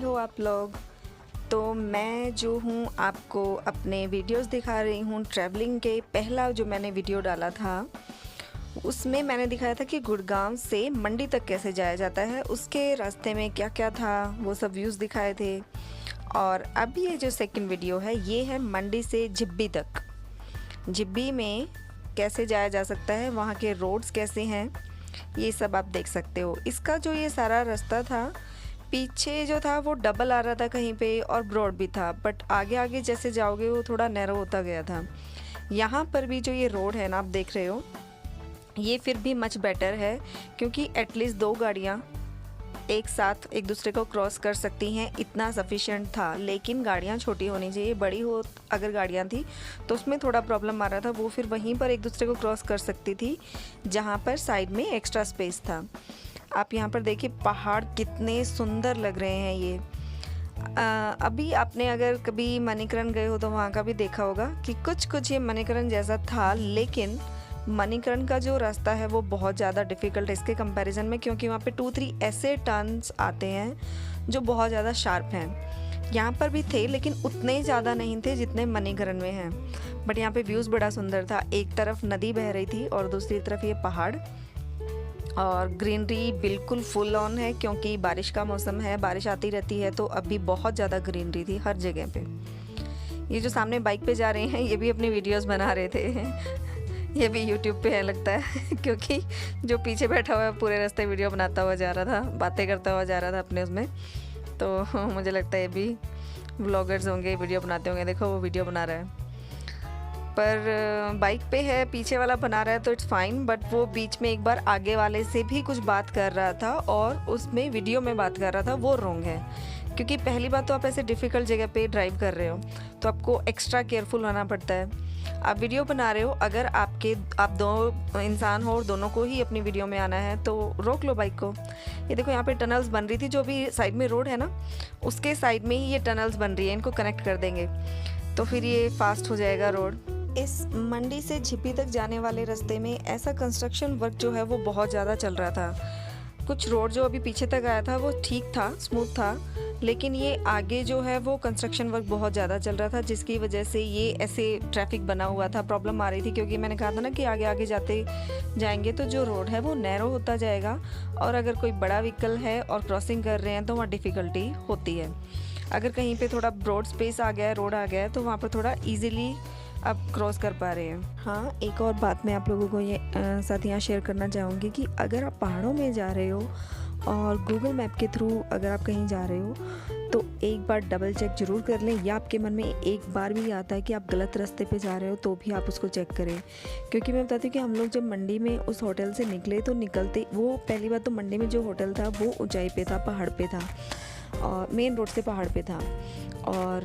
हो आप लोग। तो मैं जो हूँ आपको अपने वीडियोस दिखा रही हूँ ट्रैवलिंग के। पहला जो मैंने वीडियो डाला था उसमें मैंने दिखाया था कि गुड़गांव से मंडी तक कैसे जाया जाता है, उसके रास्ते में क्या क्या था वो सब व्यूज़ दिखाए थे। और अब ये जो सेकंड वीडियो है ये है मंडी से झिब्बी तक। झिब्बी में कैसे जाया जा सकता है, वहाँ के रोड्स कैसे हैं, ये सब आप देख सकते हो। इसका जो ये सारा रास्ता था, पीछे जो था वो डबल आ रहा था कहीं पे और ब्रॉड भी था, बट आगे आगे जैसे जाओगे वो थोड़ा नैरो होता गया था। यहाँ पर भी जो ये रोड है ना आप देख रहे हो, ये फिर भी मच बेटर है क्योंकि एटलीस्ट दो गाड़ियाँ एक साथ एक दूसरे को क्रॉस कर सकती हैं, इतना सफिशिएंट था। लेकिन गाड़ियाँ छोटी होनी चाहिए, बड़ी हो अगर गाड़ियाँ थी तो उसमें थोड़ा प्रॉब्लम आ रहा था। वो फिर वहीं पर एक दूसरे को क्रॉस कर सकती थी जहाँ पर साइड में एक्स्ट्रा स्पेस था। आप यहाँ पर देखिए पहाड़ कितने सुंदर लग रहे हैं ये। अभी आपने अगर कभी मणिकरण गए हो तो वहाँ का भी देखा होगा कि कुछ ये मणिकरण जैसा था, लेकिन मणिकरण का जो रास्ता है वो बहुत ज़्यादा डिफ़िकल्ट है इसके कंपैरिजन में, क्योंकि वहाँ पे 2-3 ऐसे टर्न्स आते हैं जो बहुत ज़्यादा शार्प हैं। यहाँ पर भी थे लेकिन उतने ज़्यादा नहीं थे जितने मणिकरण में हैं। बट यहाँ पे व्यूज़ बड़ा सुंदर था। एक तरफ नदी बह रही थी और दूसरी तरफ ये पहाड़, और ग्रीनरी बिल्कुल फुल ऑन है क्योंकि बारिश का मौसम है, बारिश आती रहती है तो अभी बहुत ज़्यादा ग्रीनरी थी हर जगह पे। ये जो सामने बाइक पे जा रहे हैं ये भी अपनी वीडियोस बना रहे थे ये भी यूट्यूब पे है लगता है क्योंकि जो पीछे बैठा हुआ है पूरे रास्ते वीडियो बनाता हुआ जा रहा था, बातें करता हुआ जा रहा था अपने उसमें। तो मुझे लगता है ये भी व्लॉगर्स होंगे, वीडियो बनाते होंगे। देखो वो वीडियो बना रहा है, पर बाइक पे है, पीछे वाला बना रहा है तो इट्स फाइन। बट वो बीच में एक बार आगे वाले से भी कुछ बात कर रहा था और उसमें वीडियो में बात कर रहा था, वो रॉन्ग है। क्योंकि पहली बात तो आप ऐसे डिफ़िकल्ट जगह पे ड्राइव कर रहे हो तो आपको एक्स्ट्रा केयरफुल होना पड़ता है। आप वीडियो बना रहे हो, अगर आप दो इंसान हो और दोनों को ही अपनी वीडियो में आना है तो रोक लो बाइक को। ये देखो यहाँ पे टनल्स बन रही थी, जो भी साइड में रोड है ना उसके साइड में ही ये टनल्स बन रही है, इनको कनेक्ट कर देंगे तो फिर ये फास्ट हो जाएगा रोड। इस मंडी से झिब्बी तक जाने वाले रास्ते में ऐसा कंस्ट्रक्शन वर्क जो है वो बहुत ज़्यादा चल रहा था। कुछ रोड जो अभी पीछे तक आया था वो ठीक था, स्मूथ था, लेकिन ये आगे जो है वो कंस्ट्रक्शन वर्क बहुत ज़्यादा चल रहा था, जिसकी वजह से ये ऐसे ट्रैफिक बना हुआ था, प्रॉब्लम आ रही थी। क्योंकि मैंने कहा था ना कि आगे आगे जाते जाएंगे तो जो रोड है वो नैरो होता जाएगा, और अगर कोई बड़ा व्हीकल है और क्रॉसिंग कर रहे हैं तो वहाँ डिफ़िकल्टी होती है। अगर कहीं पे थोड़ा ब्रॉड स्पेस आ गया है, रोड आ गया है, तो वहाँ पर थोड़ा ईजिली आप क्रॉस कर पा रहे हैं। हाँ, एक और बात मैं आप लोगों को ये साथ यहाँ शेयर करना चाहूँगी कि अगर आप पहाड़ों में जा रहे हो और गूगल मैप के थ्रू अगर आप कहीं जा रहे हो तो एक बार डबल चेक ज़रूर कर लें, या आपके मन में एक बार भी आता है कि आप गलत रास्ते पे जा रहे हो तो भी आप उसको चेक करें। क्योंकि मैं बताती हूँ कि हम लोग जब मंडी में उस होटल से निकले तो निकलते, वो पहली बात तो मंडी में जो होटल था वो ऊंचाई पे था, पहाड़ पे था, और मेन रोड से पहाड़ पे था। और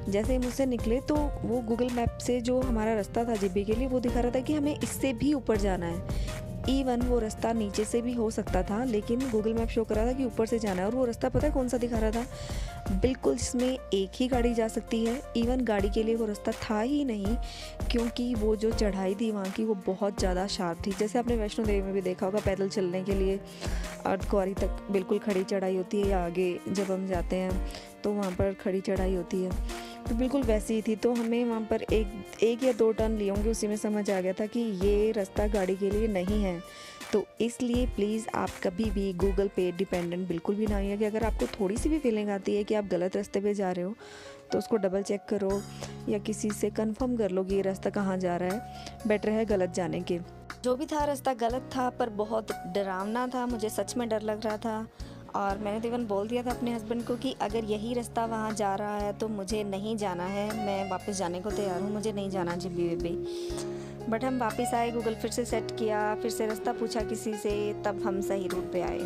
जैसे हम उससे निकले तो वो गूगल मैप से जो हमारा रास्ता था झिब्बी के लिए वो दिखा रहा था कि हमें इससे भी ऊपर जाना है। इवन वो रास्ता नीचे से भी हो सकता था, लेकिन गूगल मैप शो कर रहा था कि ऊपर से जाना है। और वो रास्ता पता है कौन सा दिखा रहा था, बिल्कुल जिसमें एक ही गाड़ी जा सकती है। इवन गाड़ी के लिए वो रास्ता था ही नहीं, क्योंकि वो जो चढ़ाई थी वहाँ की वो बहुत ज़्यादा शार्प थी। जैसे आपने वैष्णो देवी में भी देखा होगा, पैदल चलने के लिए अर्धकुंवारी तक बिल्कुल खड़ी चढ़ाई होती है, या आगे जब हम जाते हैं तो वहाँ पर खड़ी चढ़ाई होती है, तो बिल्कुल वैसी ही थी। तो हमें वहाँ पर एक या 2 टर्न लिए होंगे, उसी में समझ आ गया था कि ये रास्ता गाड़ी के लिए नहीं है। तो इसलिए प्लीज़ आप कभी भी गूगल पे डिपेंडेंट बिल्कुल भी ना होइए कि अगर आपको थोड़ी सी भी फीलिंग आती है कि आप गलत रास्ते पे जा रहे हो तो उसको डबल चेक करो या किसी से कंफर्म कर लो कि ये रास्ता कहाँ जा रहा है, बेटर है गलत जाने के। जो भी था रास्ता गलत था, पर बहुत डरावना था, मुझे सच में डर लग रहा था। और मैंने तो इवन बोल दिया था अपने हस्बैंड को कि अगर यही रास्ता वहाँ जा रहा है तो मुझे नहीं जाना है, मैं वापस जाने को तैयार हूँ, मुझे नहीं जाना झिब्बी विब्बी। बट हम वापस आए, गूगल फिर से सेट किया, फिर से रास्ता पूछा किसी से, तब हम सही रूट पे आए।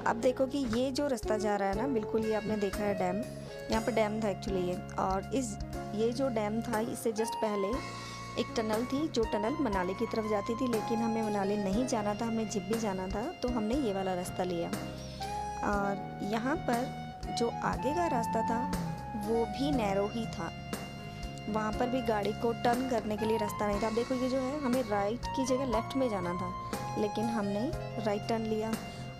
अब देखो कि ये जो रास्ता जा रहा है ना, बिल्कुल ये आपने देखा है डैम, यहाँ पर डैम था एक्चुअली ये। और ये जो डैम था इससे जस्ट पहले एक टनल थी, जो टनल मनाली की तरफ जाती थी, लेकिन हमें मनाली नहीं जाना था, हमें झिब्बी जाना था, तो हमने ये वाला रास्ता लिया। और यहाँ पर जो आगे का रास्ता था वो भी नैरो ही था, वहाँ पर भी गाड़ी को टर्न करने के लिए रास्ता नहीं था। अब देखो ये जो है, हमें राइट की जगह लेफ़्ट में जाना था, लेकिन हमने राइट टर्न लिया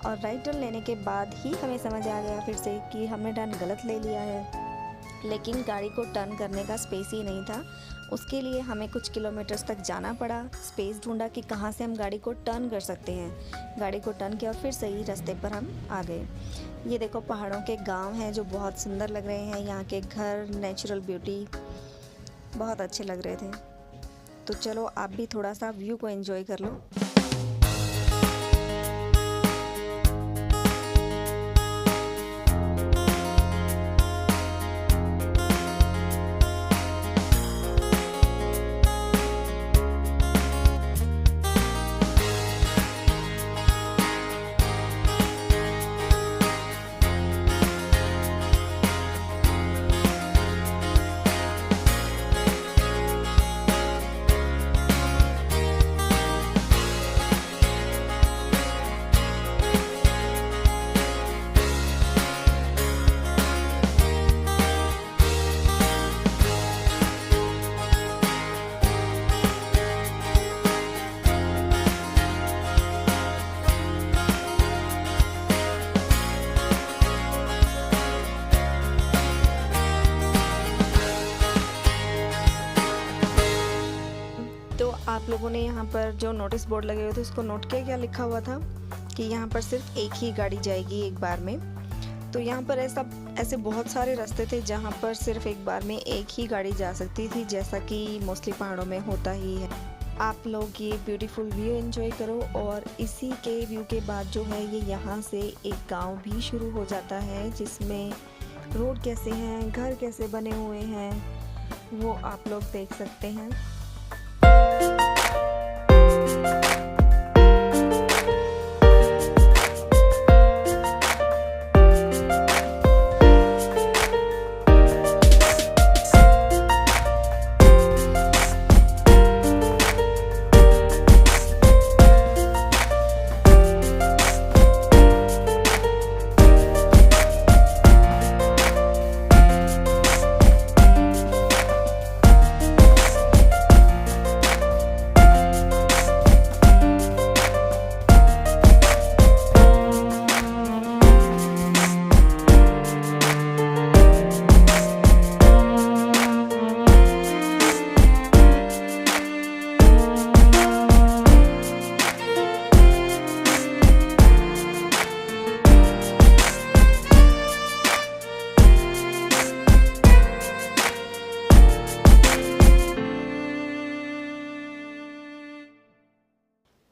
और राइट टर्न लेने के बाद ही हमें समझ आ गया फिर से कि हमने टर्न गलत ले लिया है, लेकिन गाड़ी को टर्न करने का स्पेस ही नहीं था। उसके लिए हमें कुछ किलोमीटर्स तक जाना पड़ा, स्पेस ढूंढा कि कहाँ से हम गाड़ी को टर्न कर सकते हैं। गाड़ी को टर्न किया और फिर सही रास्ते पर हम आ गए। ये देखो पहाड़ों के गांव हैं जो बहुत सुंदर लग रहे हैं। यहाँ के घर, नेचुरल ब्यूटी बहुत अच्छे लग रहे थे। तो चलो आप भी थोड़ा सा व्यू को एंजॉय कर लो। आप लोगों ने यहाँ पर जो नोटिस बोर्ड लगे हुए थे उसको नोट किया, क्या लिखा हुआ था कि यहाँ पर सिर्फ एक ही गाड़ी जाएगी एक बार में। तो यहाँ पर ऐसे बहुत सारे रास्ते थे जहाँ पर सिर्फ एक बार में एक ही गाड़ी जा सकती थी, जैसा कि मोस्टली पहाड़ों में होता ही है। आप लोग ये ब्यूटीफुल व्यू एंजॉय करो। और इसी के व्यू के बाद जो है ये यहाँ से एक गाँव भी शुरू हो जाता है, जिसमें रोड कैसे हैं, घर कैसे बने हुए हैं, वो आप लोग देख सकते हैं।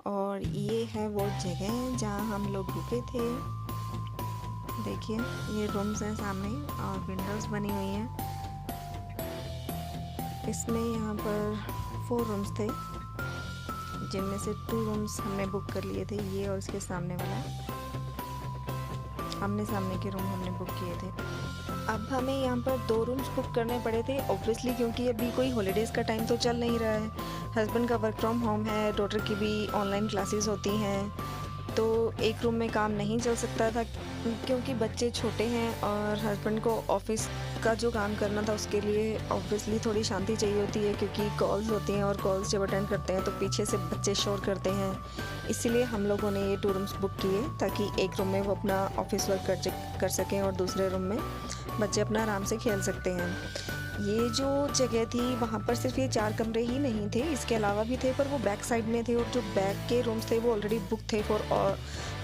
और ये है वो जगह जहाँ हम लोग रुके थे। देखिए ये रूम्स हैं सामने और विंडोज़ बनी हुई हैं। इसमें यहाँ पर 4 रूम्स थे, जिनमें से 2 रूम्स हमने बुक कर लिए थे, ये और इसके सामने वाला। आमने सामने के रूम हमने बुक किए थे। अब हमें यहाँ पर 2 रूम्स बुक करने पड़े थे ऑब्वियसली, क्योंकि अभी कोई हॉलीडेज़ का टाइम तो चल नहीं रहा है। हस्बैंड का वर्क फ्रॉम होम है, डॉटर की भी ऑनलाइन क्लासेस होती हैं, तो एक रूम में काम नहीं चल सकता था क्योंकि बच्चे छोटे हैं और हस्बैंड को ऑफिस का जो काम करना था उसके लिए ऑब्वियसली थोड़ी शांति चाहिए होती है, क्योंकि कॉल्स होती हैं और कॉल्स जब अटेंड करते हैं तो पीछे से बच्चे शोर करते हैं। इसीलिए हम लोगों ने ये 2 रूम्स बुक किए ताकि एक रूम में वो अपना ऑफिस वर्क कर सकें और दूसरे रूम में बच्चे अपना आराम से खेल सकते हैं। ये जो जगह थी वहाँ पर सिर्फ ये 4 कमरे ही नहीं थे, इसके अलावा भी थे, पर वो बैक साइड में थे और जो बैक के रूम्स थे वो ऑलरेडी बुक थे for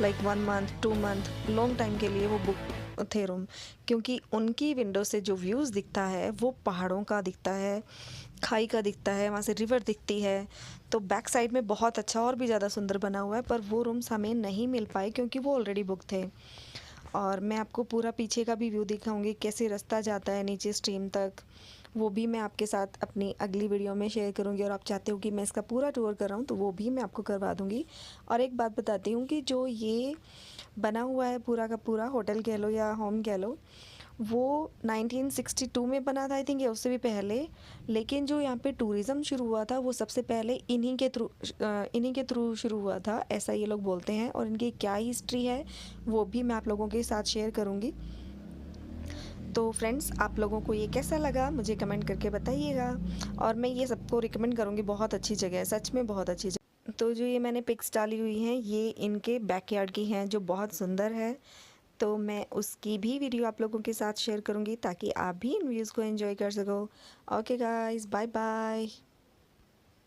like 1 month 2 month long time के लिए वो बुक थे रूम, क्योंकि उनकी विंडो से जो व्यूज़ दिखता है वो पहाड़ों का दिखता है, खाई का दिखता है, वहाँ से रिवर दिखती है। तो बैक साइड में बहुत अच्छा और भी ज़्यादा सुंदर बना हुआ है, पर वो रूम्स हमें नहीं मिल पाए क्योंकि वो ऑलरेडी बुक थे। और मैं आपको पूरा पीछे का भी व्यू दिखाऊंगी, कैसे रास्ता जाता है नीचे स्ट्रीम तक, वो भी मैं आपके साथ अपनी अगली वीडियो में शेयर करूंगी। और आप चाहते हो कि मैं इसका पूरा टूर कर रहा हूँ तो वो भी मैं आपको करवा दूंगी। और एक बात बताती हूँ कि जो ये बना हुआ है पूरा का पूरा, होटल कह लो या होम कह लो, वो 1962 में बना था आई थिंक, या उससे भी पहले। लेकिन जो यहाँ पे टूरिज़्म शुरू हुआ था वो सबसे पहले इन्हीं के थ्रू शुरू हुआ था, ऐसा ये लोग बोलते हैं। और इनकी क्या हिस्ट्री है वो भी मैं आप लोगों के साथ शेयर करूँगी। तो फ्रेंड्स, आप लोगों को ये कैसा लगा मुझे कमेंट करके बताइएगा। और मैं ये सबको रिकमेंड करूँगी, बहुत अच्छी जगह है, सच में बहुत अच्छी जगह। तो जो ये मैंने पिक्स डाली हुई हैं ये इनके बैकयार्ड की हैं जो बहुत सुंदर है। तो मैं उसकी भी वीडियो आप लोगों के साथ शेयर करूँगी ताकि आप भी इन व्यूज़ को एंजॉय कर सको। Okay guys, bye bye.